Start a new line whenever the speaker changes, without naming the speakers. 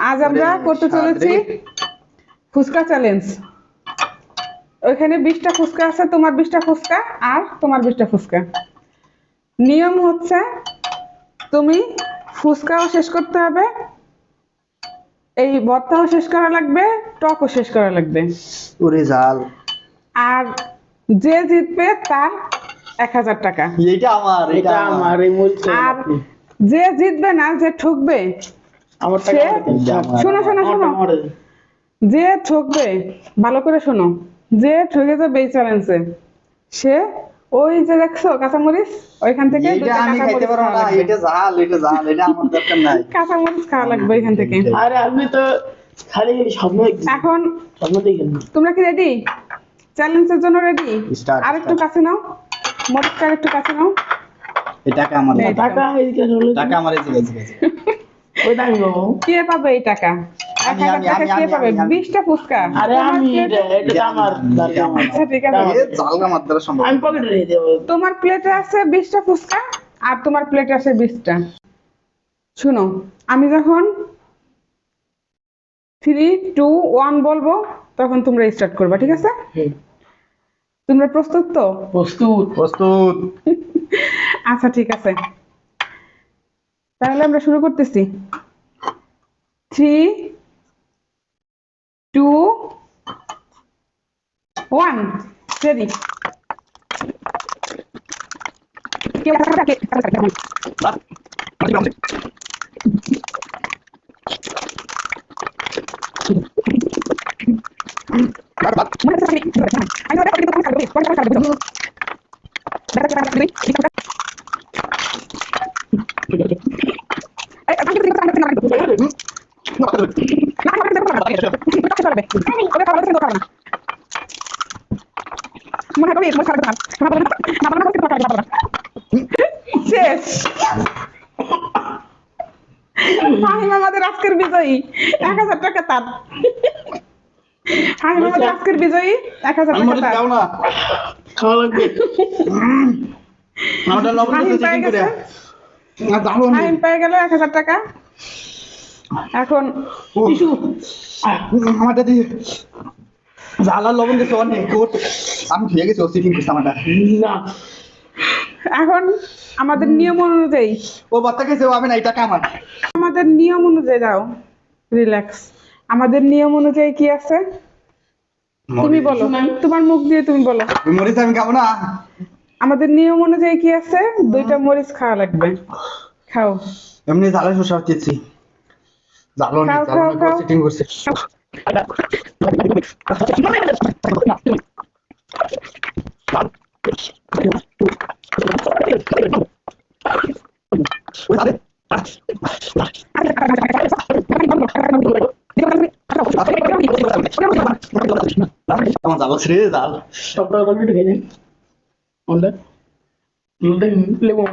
আজ আমরা করতে চলেছি ফুচকা চ্যালেঞ্জ। ওইখানে 20টা ফুচকা আছে, তোমার 20টা ফুচকা আর তোমার 20টা ফুচকা। নিয়ম হচ্ছে তুমি ফুচকাও শেষ করতে হবে, এই ভর্তাও শেষ করা লাগবে, টকও শেষ করা লাগবে।
ওরে জাল,
আর যে জিতবে তার 1000 টাকা।
এটা আমার এই মরিচ
আর যে জিতবে না, যে ঠকবে,
আমার
সে শোনো শোনো শোনো, যে ঠকবে ভালো করে শোনো, যে ঠকে যাবে এই চ্যালেঞ্জে সে ওই যে দেখছো কাঁচামরিচ, ওইখান থেকে
এটা আমি খাইতে পারবো না। এটা জাল, এটা আমার দরকার নাই।
কাঁচামরিচ খাওয়া লাগবে এখান থেকে।
আরে আমি তো খালি স্বপ্ন দেখছি।
এখন
স্বপ্ন দেখি না।
তোমরা কি রেডি? চ্যালেঞ্জের জন্য রেডি?
Start,
আরেকটু কাছে নাও, মরিচটা আরেকটু কাছে নাও।
এই টাকা আমার,
টাকা এদিকে চলে
টাকা আমার এদিকে আছে।
ওই দামি বাবু।
কে পাবে এই টাকা? 1000 টাকা কে পাবে? 20টা ফুচকা।
আরে আমি এটা আমার
আচ্ছা ঠিক আছে,
এ জালগা মার দ্বারা সম্ভব।
আমি পকেটে রেখে দেবো।
তোমার প্লেটে আছে 20টা ফুচকা আর তোমার প্লেটে আছে 20টা। শুনো, আমি যখন 3, 2, 1 বলবো তখন তোমরা স্টার্ট করবা, ঠিক আছে? তোমরা প্রস্তুত তো?
প্রস্তুত।
আচ্ছা ঠিক আছে, তাহলে আমরা শুরু করতেছি। 3, 2, 1 রেডি। শেষ। ফাহিম আমাদের আজকের বিজয়ী, 1000 টাকা তার। ফাহিম আমাদের আজকের বিজয়ী, 1000 টাকা
আমার
তার।
দাও না।
খাওয়া লাগবে।
আমারটা লবণ
ফাহিম
দিতে
পেয়ে
চিকেন করে।
গেছে,
না দাও না।
ফাহিম পেয়ে গেল 1000 টাকা। এখন
টিস্যু।
আমারটা দিয়ে জাল আর লবণ দিতে অনেক কোট। আমি খেয়ে গেছি চিকেন করতে আমারটা।
না।
এখন আমাদের নিয়ম অনুযায়ী,
ও বাচ্চা খেয়েছে, ও আমি না, এই টাকা আমার।
আমাদের নিয়ম অনুযায়ী দাও, রিল্যাক্স। আমাদের নিয়ম অনুযায়ী কি আছে তুমি বলো, তোমার মুখ দিয়ে তুমি বলো।
মরিচ আমি খাবো না।
আমাদের নিয়ম অনুযায়ী কি আছে? 2টা মরিচ খাওয়া লাগবে। খাও
এমনি জালে শসা দিচ্ছি। জালো না,
খাও,
জালো
খাও,
না,
খাও।
চিকেন করছে। আমার জাল ছেড়ে জাল।
সবটা খেয়ে নেন। লেবু